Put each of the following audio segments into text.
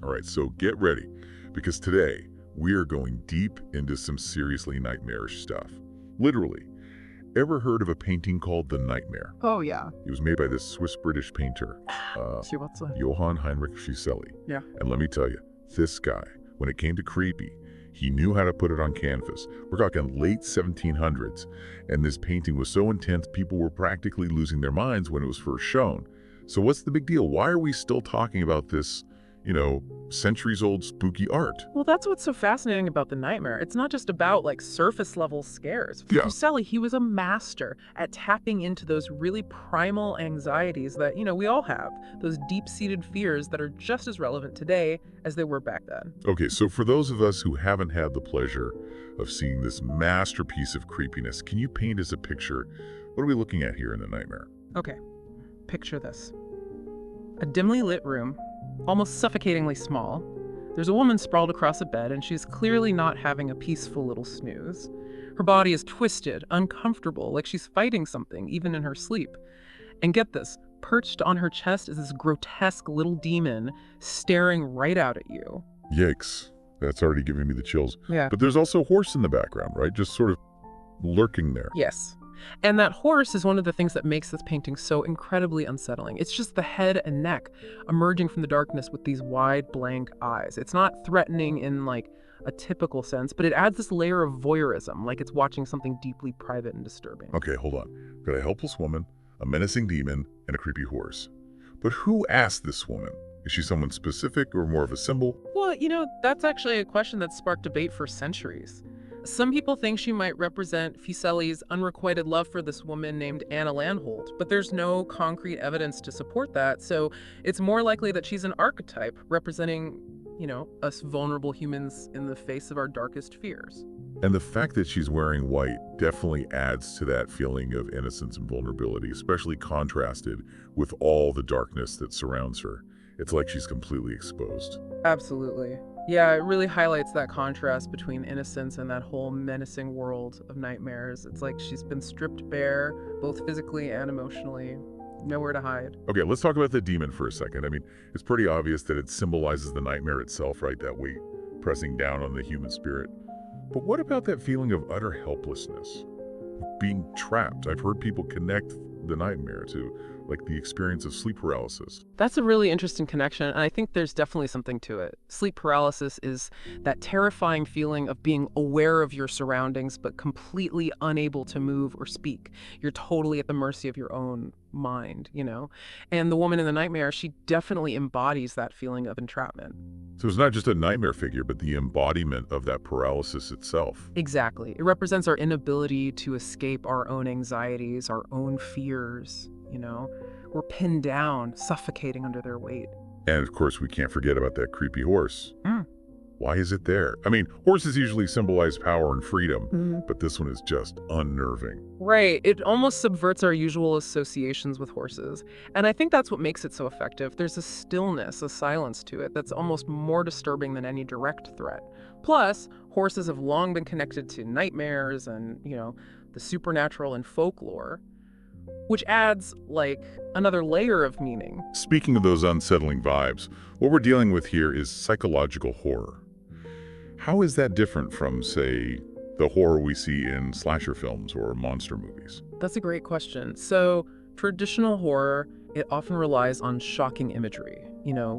All right, so get ready, because today we are going deep into some seriously nightmarish stuff. Literally. Ever heard of a painting called The Nightmare? Oh, yeah. It was made by this Swiss-British painter, See what's Johan Heinrich Fosley. Yeah. And let me tell you, this guy, when it came to creepy, he knew how to put it on canvas. We're talking late 1700s, and this painting was so intense people were practically losing their minds when it was first shown. So what's the big deal? Why are we still talking about this, centuries-old spooky art? Well, that's what's so fascinating about The Nightmare. It's not just about, like, surface-level scares. Yeah. Fuseli, he was a master at tapping into those really primal anxieties that, we all have. Those deep-seated fears that are just as relevant today as they were back then. Okay, so for those of us who haven't had the pleasure of seeing this masterpiece of creepiness, can you paint us a picture? What are we looking at here in The Nightmare? Okay, picture this. A dimly lit room, almost suffocatingly small. There's a woman sprawled across a bed, and she's clearly not having a peaceful little snooze. Her body is twisted, uncomfortable, like she's fighting something, even in her sleep. And get this, perched on her chest is this grotesque little demon staring right out at you. Yikes. That's already giving me the chills. Yeah. But there's also a horse in the background, right? Just sort of lurking there. Yes. And that horse is one of the things that makes this painting so incredibly unsettling. It's just the head and neck emerging from the darkness with these wide, blank eyes. It's not threatening in, like, a typical sense, but it adds this layer of voyeurism, like it's watching something deeply private and disturbing. Okay, hold on. We've got a helpless woman, a menacing demon, and a creepy horse. But who asked this woman? Is she someone specific or more of a symbol? Well, that's actually a question that sparked debate for centuries. Some people think she might represent Fuseli's unrequited love for this woman named Anna Landholt, but there's no concrete evidence to support that, so it's more likely that she's an archetype representing, us vulnerable humans in the face of our darkest fears. And the fact that she's wearing white definitely adds to that feeling of innocence and vulnerability, especially contrasted with all the darkness that surrounds her. It's like she's completely exposed. Absolutely. Yeah, it really highlights that contrast between innocence and that whole menacing world of nightmares. It's like she's been stripped bare, both physically and emotionally. Nowhere to hide. Okay, let's talk about the demon for a second. I mean, it's pretty obvious that it symbolizes the nightmare itself, right? That weight pressing down on the human spirit. But what about that feeling of utter helplessness? Being trapped. I've heard people connect the nightmare to, like, the experience of sleep paralysis. That's a really interesting connection, and I think there's definitely something to it. Sleep paralysis is that terrifying feeling of being aware of your surroundings but completely unable to move or speak. You're totally at the mercy of your own mind, And the woman in the nightmare, she definitely embodies that feeling of entrapment. So it's not just a nightmare figure, but the embodiment of that paralysis itself. Exactly. It represents our inability to escape our own anxieties, our own fears, We're pinned down, suffocating under their weight. And of course, we can't forget about that creepy horse. Mm. Why is it there? I mean, horses usually symbolize power and freedom, but this one is just unnerving. Right. It almost subverts our usual associations with horses. And I think that's what makes it so effective. There's a stillness, a silence to it that's almost more disturbing than any direct threat. Plus, horses have long been connected to nightmares and, the supernatural and folklore, which adds, like, another layer of meaning. Speaking of those unsettling vibes, what we're dealing with here is psychological horror. How is that different from, say, the horror we see in slasher films or monster movies? That's a great question. So, traditional horror, it often relies on shocking imagery,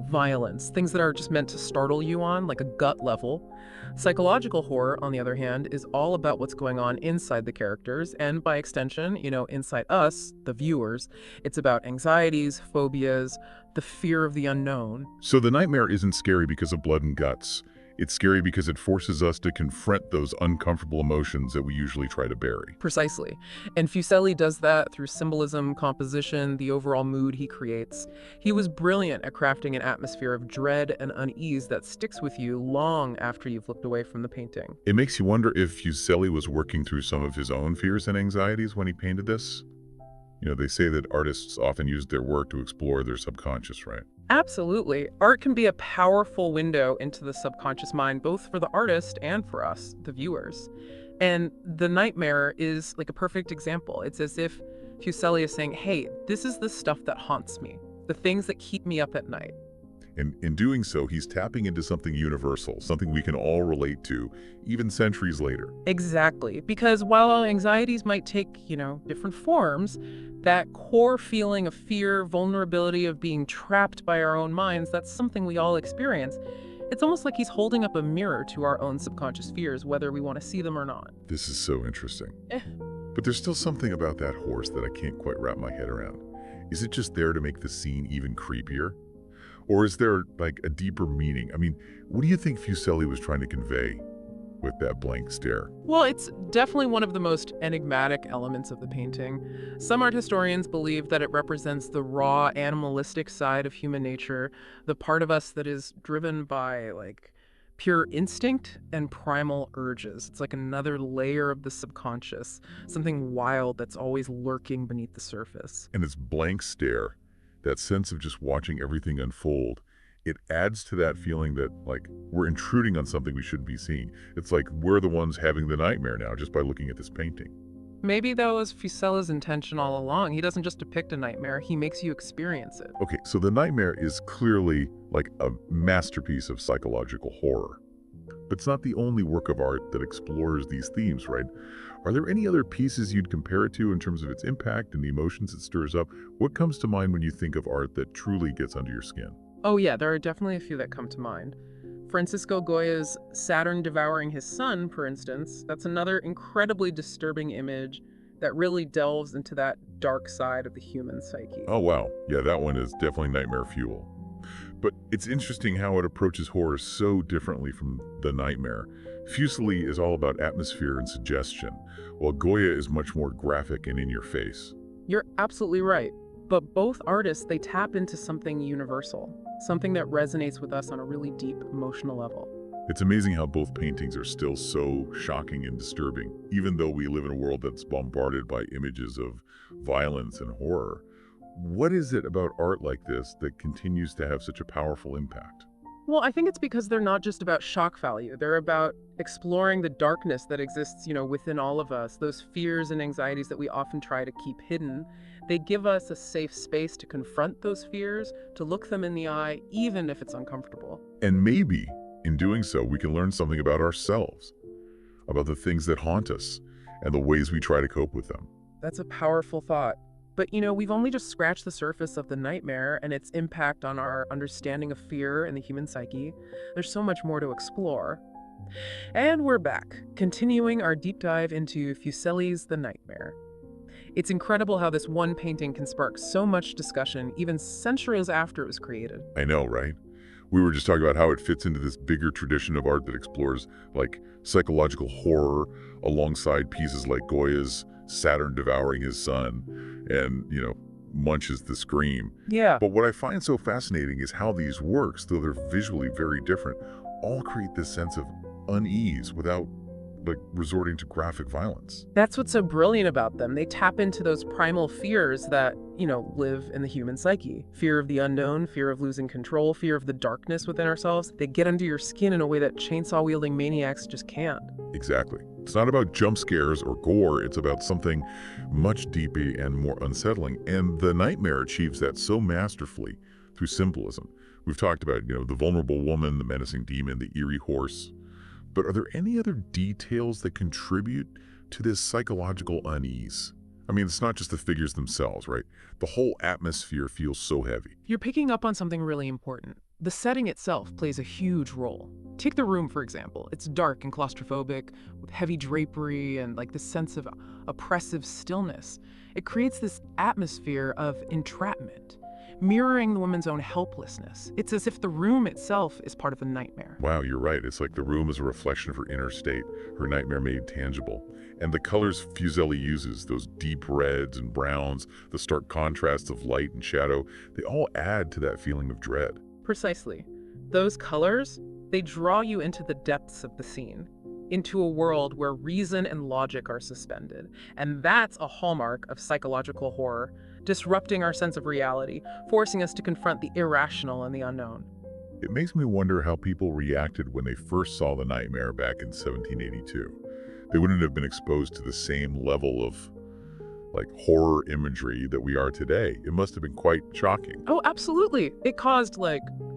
violence, things that are just meant to startle you on, like a gut level. Psychological horror, on the other hand, is all about what's going on inside the characters, and by extension, inside us, the viewers. It's about anxieties, phobias, the fear of the unknown. So the nightmare isn't scary because of blood and guts. It's scary because it forces us to confront those uncomfortable emotions that we usually try to bury. Precisely. And Fuseli does that through symbolism, composition, the overall mood he creates. He was brilliant at crafting an atmosphere of dread and unease that sticks with you long after you've looked away from the painting. It makes you wonder if Fuseli was working through some of his own fears and anxieties when he painted this. They say that artists often use their work to explore their subconscious, right? Absolutely. Art can be a powerful window into the subconscious mind, both for the artist and for us, the viewers. And The Nightmare is like a perfect example. It's as if Fuseli is saying, hey, this is the stuff that haunts me, the things that keep me up at night. And in doing so, he's tapping into something universal, something we can all relate to, even centuries later. Exactly. Because while our anxieties might take, different forms, that core feeling of fear, vulnerability, of being trapped by our own minds, that's something we all experience. It's almost like he's holding up a mirror to our own subconscious fears, whether we want to see them or not. This is so interesting. But there's still something about that horse that I can't quite wrap my head around. Is it just there to make the scene even creepier? Or is there, like, a deeper meaning? I mean, what do you think Fuseli was trying to convey with that blank stare? Well, it's definitely one of the most enigmatic elements of the painting. Some art historians believe that it represents the raw, animalistic side of human nature, the part of us that is driven by, pure instinct and primal urges. It's like another layer of the subconscious, something wild that's always lurking beneath the surface. And its blank stare, that sense of just watching everything unfold, it adds to that feeling that, like, we're intruding on something we shouldn't be seeing. It's like we're the ones having the nightmare now just by looking at this painting. Maybe that was Fuseli's intention all along. He doesn't just depict a nightmare, he makes you experience it. Okay, so the nightmare is clearly like a masterpiece of psychological horror. But it's not the only work of art that explores these themes, right? Are there any other pieces you'd compare it to in terms of its impact and the emotions it stirs up? What comes to mind when you think of art that truly gets under your skin? Oh yeah, there are definitely a few that come to mind. Francisco Goya's Saturn devouring his son, for instance, that's another incredibly disturbing image that really delves into that dark side of the human psyche. Oh, wow. Yeah, that one is definitely nightmare fuel. But it's interesting how it approaches horror so differently from the nightmare. Fuseli is all about atmosphere and suggestion, while Goya is much more graphic and in your face. You're absolutely right. But both artists, they tap into something universal, something that resonates with us on a really deep emotional level. It's amazing how both paintings are still so shocking and disturbing, even though we live in a world that's bombarded by images of violence and horror. What is it about art like this that continues to have such a powerful impact? Well, I think it's because they're not just about shock value. They're about exploring the darkness that exists, within all of us, those fears and anxieties that we often try to keep hidden. They give us a safe space to confront those fears, to look them in the eye, even if it's uncomfortable. And maybe, in doing so, we can learn something about ourselves, about the things that haunt us, and the ways we try to cope with them. That's a powerful thought. But, we've only just scratched the surface of the nightmare and its impact on our understanding of fear and the human psyche. There's so much more to explore. And we're back, continuing our deep dive into Fuseli's The Nightmare. It's incredible how this one painting can spark so much discussion, even centuries after it was created. I know, right? We were just talking about how it fits into this bigger tradition of art that explores, like, psychological horror alongside pieces like Goya's Saturn devouring his son and, Munch's The Scream. Yeah. But what I find so fascinating is how these works, though they're visually very different, all create this sense of unease without, resorting to graphic violence. That's what's so brilliant about them. They tap into those primal fears that, live in the human psyche. Fear of the unknown, fear of losing control, fear of the darkness within ourselves. They get under your skin in a way that chainsaw-wielding maniacs just can't. Exactly. It's not about jump scares or gore, it's about something much deeper and more unsettling. And The Nightmare achieves that so masterfully through symbolism. We've talked about, the vulnerable woman, the menacing demon, the eerie horse. But are there any other details that contribute to this psychological unease? I mean, it's not just the figures themselves, right? The whole atmosphere feels so heavy. You're picking up on something really important. The setting itself plays a huge role. Take the room, for example. It's dark and claustrophobic, with heavy drapery and this sense of oppressive stillness. It creates this atmosphere of entrapment, mirroring the woman's own helplessness. It's as if the room itself is part of the nightmare. Wow, you're right. It's like the room is a reflection of her inner state, her nightmare made tangible. And the colors Fuseli uses, those deep reds and browns, the stark contrasts of light and shadow, they all add to that feeling of dread. Precisely. Those colors, they draw you into the depths of the scene, into a world where reason and logic are suspended. And that's a hallmark of psychological horror, disrupting our sense of reality, forcing us to confront the irrational and the unknown. It makes me wonder how people reacted when they first saw The Nightmare back in 1782. They wouldn't have been exposed to the same level of horror imagery that we are today. It must have been quite shocking. Oh, absolutely. It caused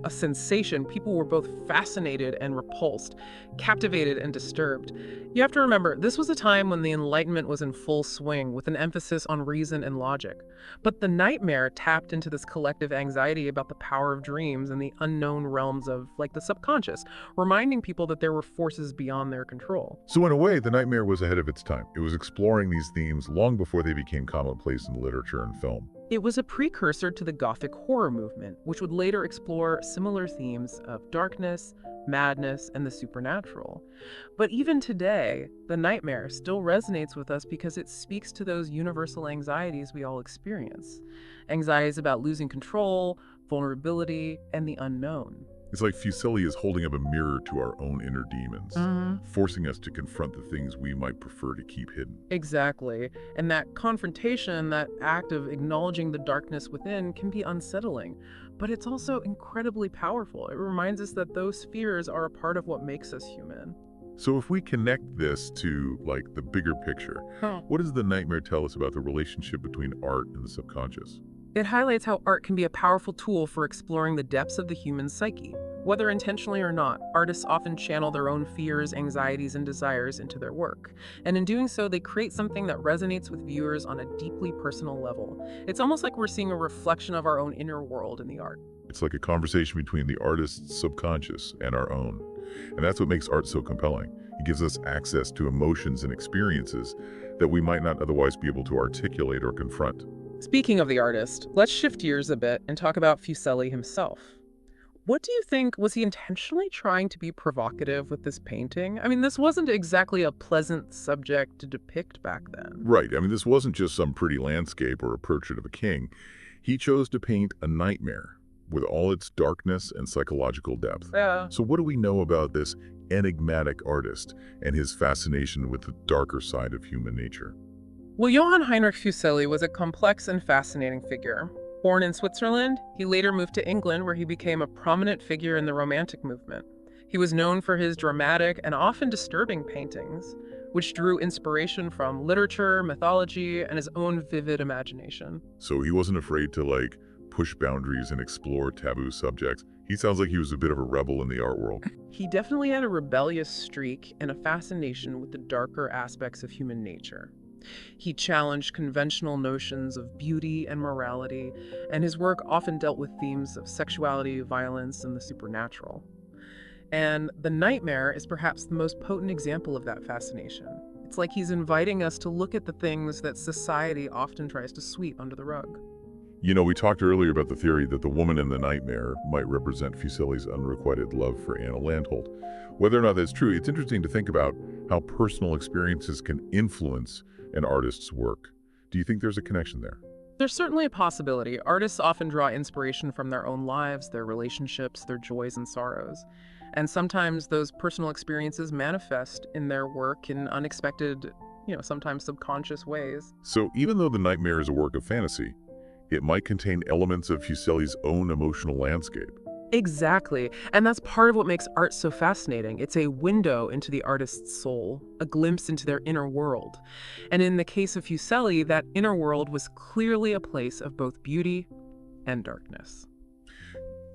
a sensation. People were both fascinated and repulsed, captivated and disturbed. You have to remember, this was a time when the Enlightenment was in full swing, with an emphasis on reason and logic. But the nightmare tapped into this collective anxiety about the power of dreams and the unknown realms of, like, the subconscious, reminding people that there were forces beyond their control. So in a way, the nightmare was ahead of its time. It was exploring these themes long before they became commonplace in literature and film. It was a precursor to the Gothic horror movement, which would later explore similar themes of darkness, madness, and the supernatural. But even today, the nightmare still resonates with us because it speaks to those universal anxieties we all experience. Anxieties about losing control, vulnerability, and the unknown. It's like Fuseli is holding up a mirror to our own inner demons, forcing us to confront the things we might prefer to keep hidden. Exactly. And that confrontation, that act of acknowledging the darkness within, can be unsettling. But it's also incredibly powerful. It reminds us that those fears are a part of what makes us human. So if we connect this to, like, the bigger picture, what does the nightmare tell us about the relationship between art and the subconscious? It highlights how art can be a powerful tool for exploring the depths of the human psyche. Whether intentionally or not, artists often channel their own fears, anxieties, and desires into their work. And in doing so, they create something that resonates with viewers on a deeply personal level. It's almost like we're seeing a reflection of our own inner world in the art. It's like a conversation between the artist's subconscious and our own. And that's what makes art so compelling. It gives us access to emotions and experiences that we might not otherwise be able to articulate or confront. Speaking of the artist, let's shift gears a bit and talk about Fuseli himself. What do you think, was he intentionally trying to be provocative with this painting? I mean, this wasn't exactly a pleasant subject to depict back then. Right. I mean, this wasn't just some pretty landscape or a portrait of a king. He chose to paint a nightmare with all its darkness and psychological depth. Yeah. So what do we know about this enigmatic artist and his fascination with the darker side of human nature? Well, Johan Heinrich Fosley was a complex and fascinating figure. Born in Switzerland, he later moved to England, where he became a prominent figure in the Romantic movement. He was known for his dramatic and often disturbing paintings, which drew inspiration from literature, mythology, and his own vivid imagination. So he wasn't afraid to, like, push boundaries and explore taboo subjects. He sounds like he was a bit of a rebel in the art world. He definitely had a rebellious streak and a fascination with the darker aspects of human nature. He challenged conventional notions of beauty and morality, and his work often dealt with themes of sexuality, violence, and the supernatural. And the nightmare is perhaps the most potent example of that fascination. It's like he's inviting us to look at the things that society often tries to sweep under the rug. You know, we talked earlier about the theory that the woman in the nightmare might represent Fuseli's unrequited love for Anna Landholt. Whether or not that's true, it's interesting to think about how personal experiences can influence an artist's work. Do you think there's a connection there? There's certainly a possibility. Artists often draw inspiration from their own lives, their relationships, their joys and sorrows. And sometimes those personal experiences manifest in their work in unexpected, sometimes subconscious ways. So even though the nightmare is a work of fantasy, it might contain elements of Fuseli's own emotional landscape. Exactly. And that's part of what makes art so fascinating. It's a window into the artist's soul, a glimpse into their inner world. And in the case of Fuseli, that inner world was clearly a place of both beauty and darkness.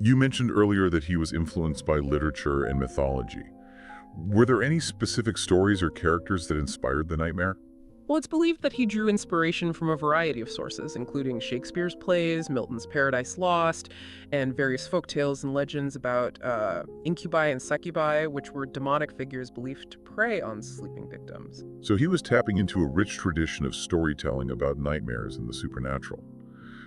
You mentioned earlier that he was influenced by literature and mythology. Were there any specific stories or characters that inspired the nightmare? Well, it's believed that he drew inspiration from a variety of sources, including Shakespeare's plays, Milton's Paradise Lost, and various folktales and legends about incubi and succubi, which were demonic figures believed to prey on sleeping victims. So he was tapping into a rich tradition of storytelling about nightmares and the supernatural.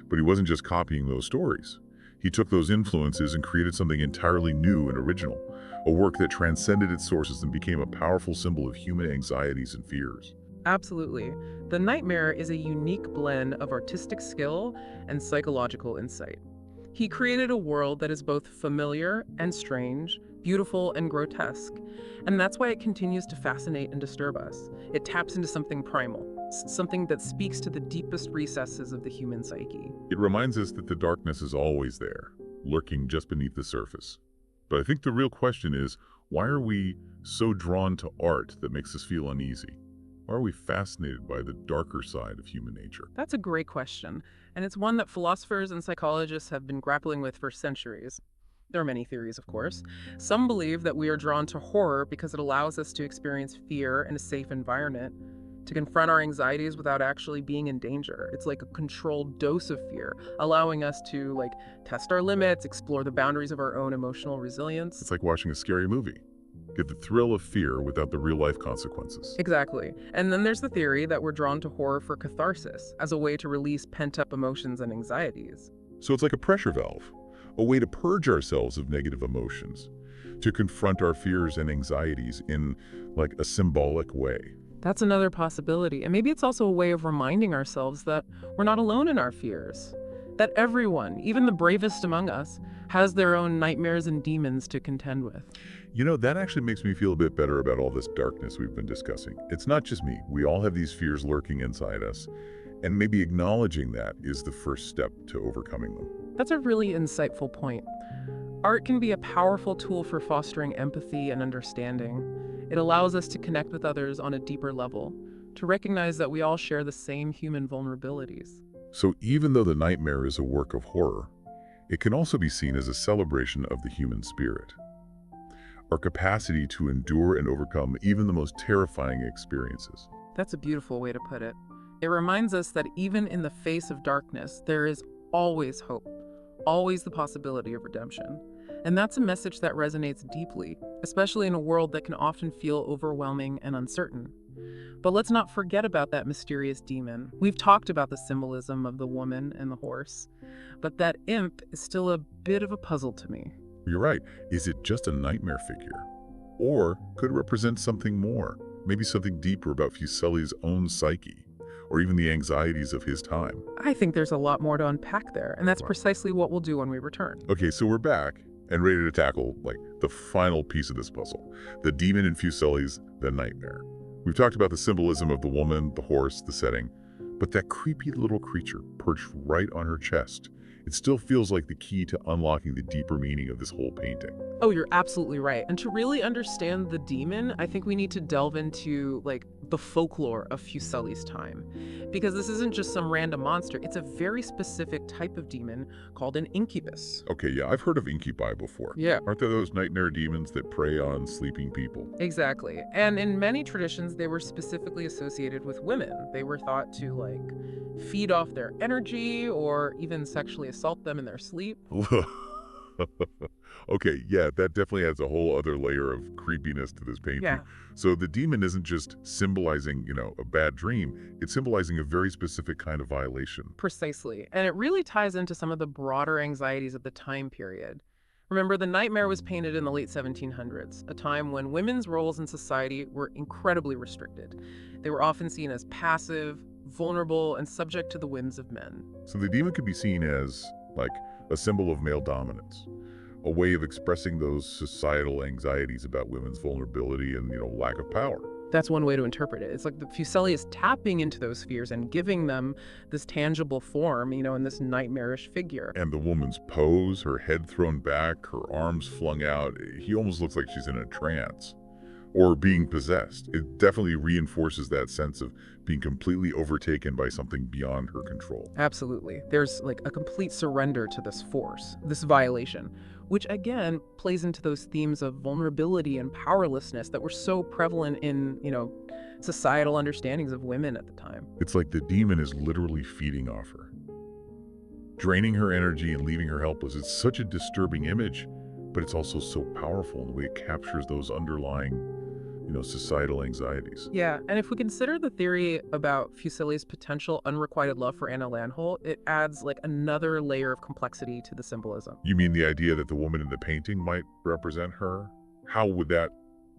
But he wasn't just copying those stories. He took those influences and created something entirely new and original, a work that transcended its sources and became a powerful symbol of human anxieties and fears. Absolutely. The nightmare is a unique blend of artistic skill and psychological insight. He created a world that is both familiar and strange, beautiful and grotesque, and that's why it continues to fascinate and disturb us. It taps into something primal, something that speaks to the deepest recesses of the human psyche. It reminds us that the darkness is always there, lurking just beneath the surface. But I think the real question is, why are we so drawn to art that makes us feel uneasy? Why are we fascinated by the darker side of human nature? That's a great question, and it's one that philosophers and psychologists have been grappling with for centuries. There are many theories, of course. Some believe that we are drawn to horror because it allows us to experience fear in a safe environment, to confront our anxieties without actually being in danger. It's like a controlled dose of fear, allowing us to test our limits, explore the boundaries of our own emotional resilience. It's like watching a scary movie. Get the thrill of fear without the real-life consequences. Exactly. And then there's the theory that we're drawn to horror for catharsis, as a way to release pent-up emotions and anxieties. So it's like a pressure valve, a way to purge ourselves of negative emotions, to confront our fears and anxieties in a symbolic way. That's another possibility. And maybe it's also a way of reminding ourselves that we're not alone in our fears. That everyone, even the bravest among us, has their own nightmares and demons to contend with. That actually makes me feel a bit better about all this darkness we've been discussing. It's not just me. We all have these fears lurking inside us. And maybe acknowledging that is the first step to overcoming them. That's a really insightful point. Art can be a powerful tool for fostering empathy and understanding. It allows us to connect with others on a deeper level, to recognize that we all share the same human vulnerabilities. So even though the nightmare is a work of horror, it can also be seen as a celebration of the human spirit. Our capacity to endure and overcome even the most terrifying experiences. That's a beautiful way to put it. It reminds us that even in the face of darkness, there is always hope, always the possibility of redemption. And that's a message that resonates deeply, especially in a world that can often feel overwhelming and uncertain. But let's not forget about that mysterious demon. We've talked about the symbolism of the woman and the horse, but that imp is still a bit of a puzzle to me. You're right. Is it just a nightmare figure? Or could it represent something more? Maybe something deeper about Fuseli's own psyche, or even the anxieties of his time? I think there's a lot more to unpack there, and that's precisely what we'll do when we return. Okay, so we're back and ready to tackle, the final piece of this puzzle. The demon in Fuseli's The Nightmare. We've talked about the symbolism of the woman, the horse, the setting, but that creepy little creature perched right on her chest, it still feels like the key to unlocking the deeper meaning of this whole painting. Oh, you're absolutely right. And to really understand the demon, I think we need to delve into the folklore of Fuseli's time. Because this isn't just some random monster, it's a very specific type of demon called an incubus. Okay, yeah, I've heard of incubi before. Yeah. Aren't there those nightmare demons that prey on sleeping people? Exactly. And in many traditions, they were specifically associated with women. They were thought to feed off their energy or even sexually assault them in their sleep. Okay, yeah, that definitely adds a whole other layer of creepiness to this painting. Yeah. So the demon isn't just symbolizing, a bad dream. It's symbolizing a very specific kind of violation. Precisely. And it really ties into some of the broader anxieties of the time period. Remember, the nightmare was painted in the late 1700s, a time when women's roles in society were incredibly restricted. They were often seen as passive, vulnerable, and subject to the whims of men. So the demon could be seen as, a symbol of male dominance, a way of expressing those societal anxieties about women's vulnerability and, lack of power. That's one way to interpret it. It's like the Fuseli is tapping into those fears and giving them this tangible form, in this nightmarish figure. And the woman's pose, her head thrown back, her arms flung out, he almost looks like she's in a trance or being possessed. It definitely reinforces that sense of being completely overtaken by something beyond her control. Absolutely. There's a complete surrender to this force, this violation, which again plays into those themes of vulnerability and powerlessness that were so prevalent in, societal understandings of women at the time. It's like the demon is literally feeding off her, draining her energy and leaving her helpless. It's such a disturbing image, but it's also so powerful in the way it captures those underlying, societal anxieties. Yeah, and if we consider the theory about Fuseli's potential unrequited love for Anna Landholt, it adds another layer of complexity to the symbolism. You mean the idea that the woman in the painting might represent her? How would that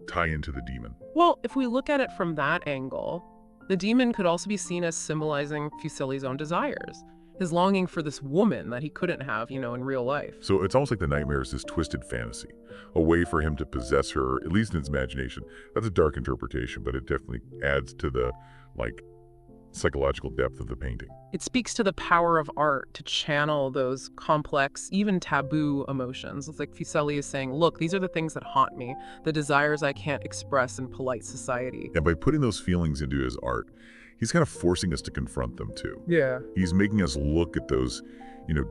tie into the demon? Well, if we look at it from that angle, the demon could also be seen as symbolizing Fuseli's own desires, his longing for this woman that he couldn't have, in real life. So it's almost like the nightmare is this twisted fantasy, a way for him to possess her, at least in his imagination. That's a dark interpretation, but it definitely adds to the, psychological depth of the painting. It speaks to the power of art to channel those complex, even taboo emotions. It's like Fuseli is saying, look, these are the things that haunt me, the desires I can't express in polite society. And by putting those feelings into his art, he's kind of forcing us to confront them too. Yeah. He's making us look at those,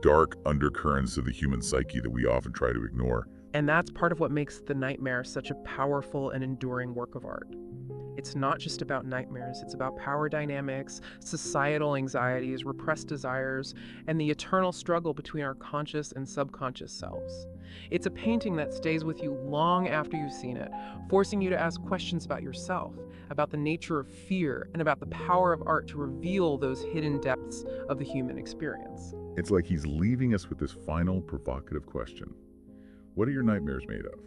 Dark undercurrents of the human psyche that we often try to ignore. And that's part of what makes The Nightmare such a powerful and enduring work of art. It's not just about nightmares, it's about power dynamics, societal anxieties, repressed desires, and the eternal struggle between our conscious and subconscious selves. It's a painting that stays with you long after you've seen it, forcing you to ask questions about yourself, about the nature of fear, and about the power of art to reveal those hidden depths of the human experience. It's like he's leaving us with this final provocative question. What are your nightmares made of?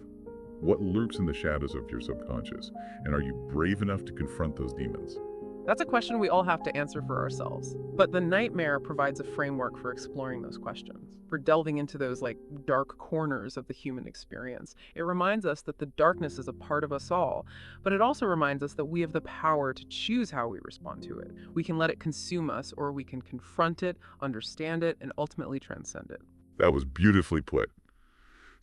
What lurks in the shadows of your subconscious? And are you brave enough to confront those demons? That's a question we all have to answer for ourselves. But The Nightmare provides a framework for exploring those questions, for delving into those dark corners of the human experience. It reminds us that the darkness is a part of us all, but it also reminds us that we have the power to choose how we respond to it. We can let it consume us, or we can confront it, understand it, and ultimately transcend it. That was beautifully put.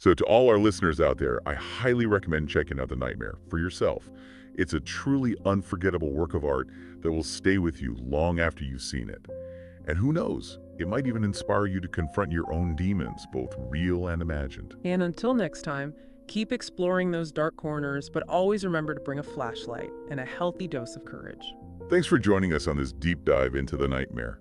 So to all our listeners out there, I highly recommend checking out The Nightmare for yourself. It's a truly unforgettable work of art that will stay with you long after you've seen it. And who knows, it might even inspire you to confront your own demons, both real and imagined. And until next time, keep exploring those dark corners, but always remember to bring a flashlight and a healthy dose of courage. Thanks for joining us on this deep dive into The Nightmare.